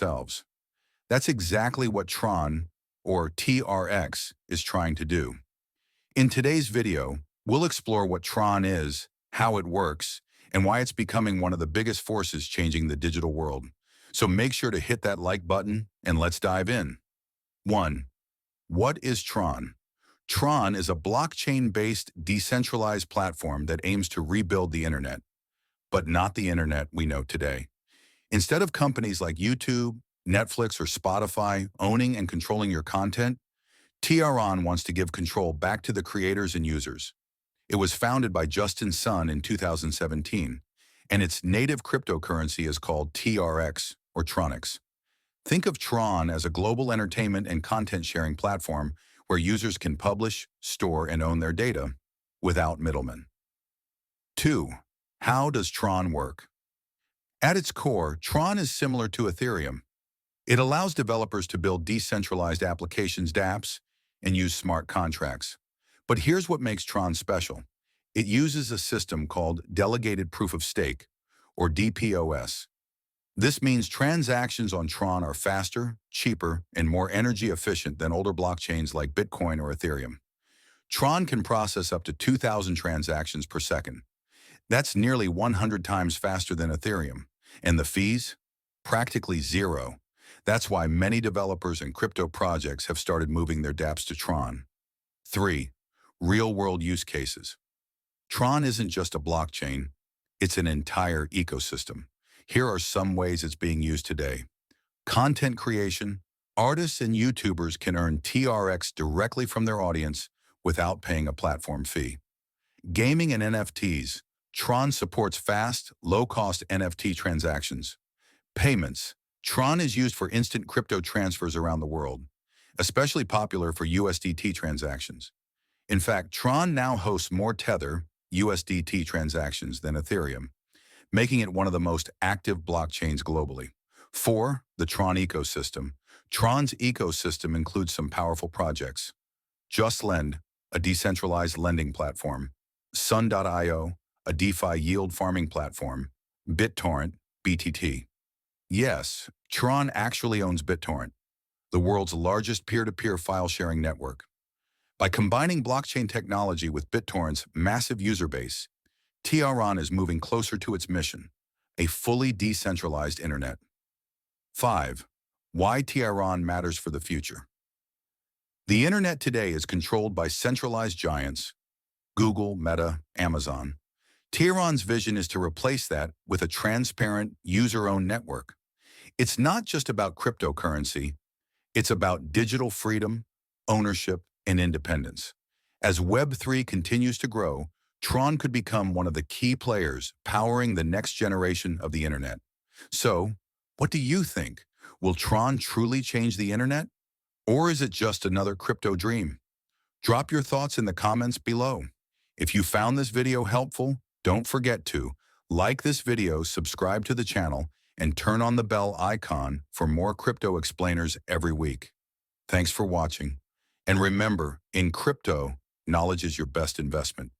ourselves. That's exactly what TRON, or TRX, is trying to do. In today's video, we'll explore what TRON is, how it works, and why it's becoming one of the biggest forces changing the digital world. So make sure to hit that like button and let's dive in. 1. What is TRON? TRON is a blockchain-based decentralized platform that aims to rebuild the internet, but not the internet we know today. Instead of companies like YouTube, Netflix, or Spotify owning and controlling your content, TRON wants to give control back to the creators and users. It was founded by Justin Sun in 2017, and its native cryptocurrency is called TRX, or TRONIX. Think of TRON as a global entertainment and content sharing platform where users can publish, store, and own their data without middlemen. 2. How does TRON work? At its core, TRON is similar to Ethereum. It allows developers to build decentralized applications, dApps, and use smart contracts. But here's what makes TRON special. It uses a system called Delegated Proof of Stake, or DPoS. This means transactions on TRON are faster, cheaper, and more energy efficient than older blockchains like Bitcoin or Ethereum. TRON can process up to 2,000 transactions per second. That's nearly 100 times faster than Ethereum. And the fees? Practically zero. That's why many developers and crypto projects have started moving their dApps to TRON. 3. Real-world use cases. TRON isn't just a blockchain, it's an entire ecosystem. Here are some ways it's being used today. Content creation. Artists and YouTubers can earn TRX directly from their audience without paying a platform fee. Gaming and NFTs. TRON supports fast, low-cost NFT transactions. Payments. TRON is used for instant crypto transfers around the world, especially popular for USDT transactions. In fact, TRON now hosts more Tether, USDT transactions than Ethereum, making it one of the most active blockchains globally. 4. The TRON ecosystem. TRON's ecosystem includes some powerful projects. JustLend, a decentralized lending platform. Sun.io, a DeFi yield farming platform. BitTorrent, BTT. Yes, TRON actually owns BitTorrent, the world's largest peer-to-peer file-sharing network. By combining blockchain technology with BitTorrent's massive user base, TRON is moving closer to its mission, a fully decentralized internet. 5. Why TRON matters for the future. The internet today is controlled by centralized giants, Google, Meta, Amazon. TRON's vision is to replace that with a transparent, user-owned network. It's not just about cryptocurrency, it's about digital freedom, ownership, and independence. As Web3 continues to grow, TRON could become one of the key players powering the next generation of the internet. So, what do you think? Will TRON truly change the internet? Or is it just another crypto dream? Drop your thoughts in the comments below. If you found this video helpful, don't forget to like this video, subscribe to the channel, and turn on the bell icon for more crypto explainers every week. Thanks for watching. And remember, in crypto, knowledge is your best investment.